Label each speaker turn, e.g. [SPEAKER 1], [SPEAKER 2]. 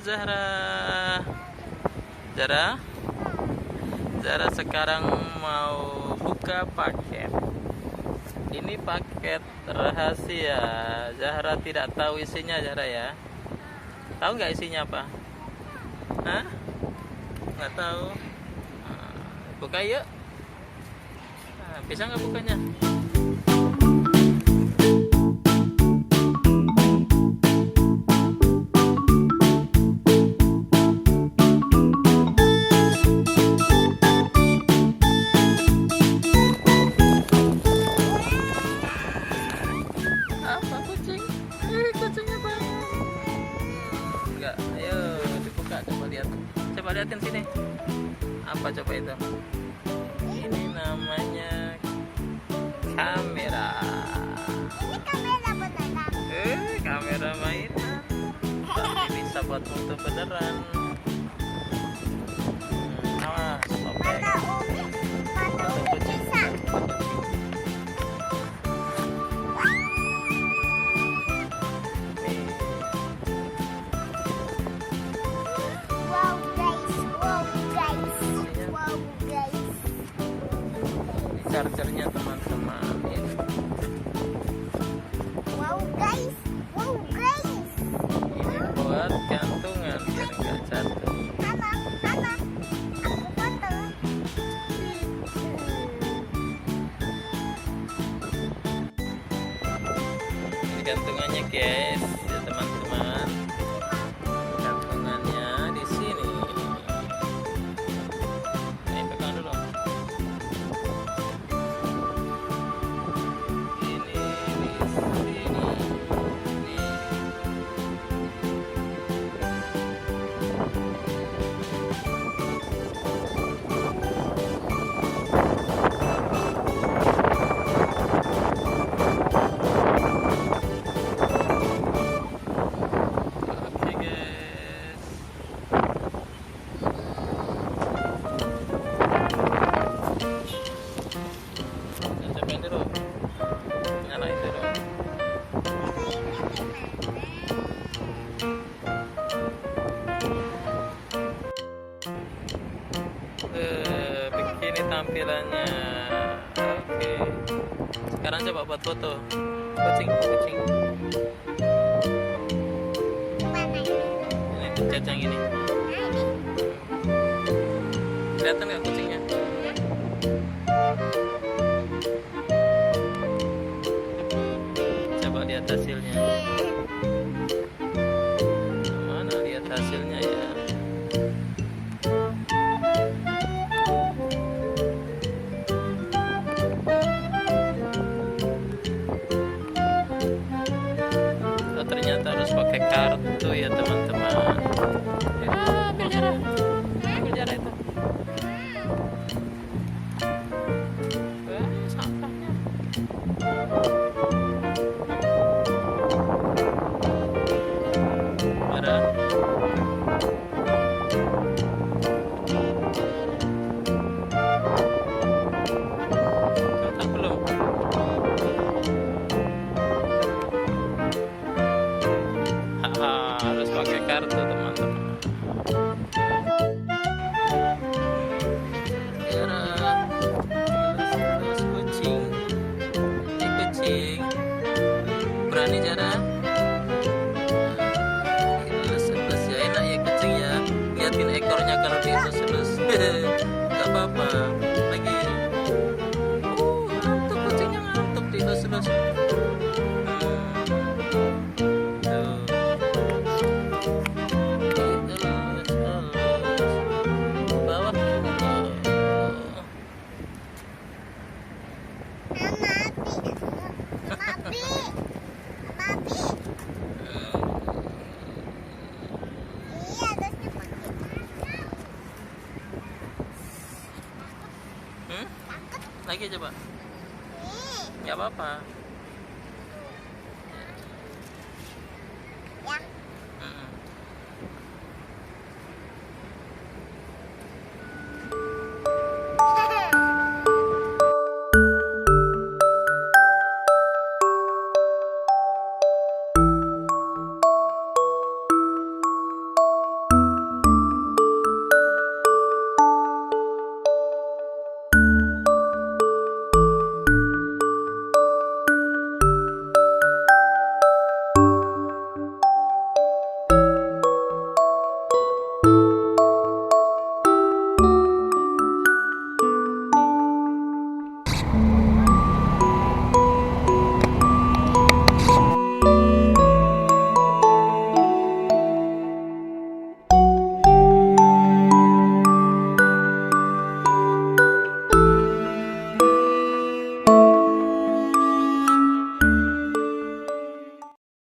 [SPEAKER 1] Zahra. Zahra sekarang mau buka paket. Ini paket rahasia. Zahra tidak tahu isinya, Zahra ya. Tahu nggak isinya apa? Hah? Nggak tahu. Buka yuk. Bisa nggak bukanya? Apa kucing? Kucingnya bangun. Enggak, ayo dibuka, coba lihat. Coba lihatin sini. Apa coba itu? Ini namanya kamera.
[SPEAKER 2] Ini kamera beneran.
[SPEAKER 1] Kamera mainan. Tapi bisa buat foto beneran. Awas, oke. Foto kucing.
[SPEAKER 2] Wow guys.
[SPEAKER 1] Ini chargernya teman-teman.
[SPEAKER 2] Wow guys.
[SPEAKER 1] Ini buat gantungan biar nggak jatuh.
[SPEAKER 2] Anak, aku foto.
[SPEAKER 1] Ini gantungannya guys, ya teman-teman. Gantungannya di sini. Ini pegang dulu. Ini di sini. Nih. Oke guys. Cobain dulu. Nyalain dulu. Begini tampilannya. Oke. Sekarang coba buat foto. Kucing.
[SPEAKER 2] Mana?
[SPEAKER 1] Ini pencet yang ini. Kelihatan nggak kucingnya? Coba lihat hasilnya. Mana lihat hasilnya ya? Oh, ternyata harus pakai kartu ya teman-teman. Ambil Zahra itu. Sampahnya. Marah. Kata belum? Harus pakai kartu teman-teman. Terus kucing. Ini kucing. Berani Zahra? Elus-elus ya, enak ya kucing ya. Lihatin ekornya kalau dielus-elus. Gak apa-apa. Lagi. Ngantuk kucingnya, ngantuk dielus-elus.
[SPEAKER 2] Mapi. Iya, harusnya pakai.
[SPEAKER 1] Lagi coba.
[SPEAKER 2] Nih.
[SPEAKER 1] Nggak apa-apa.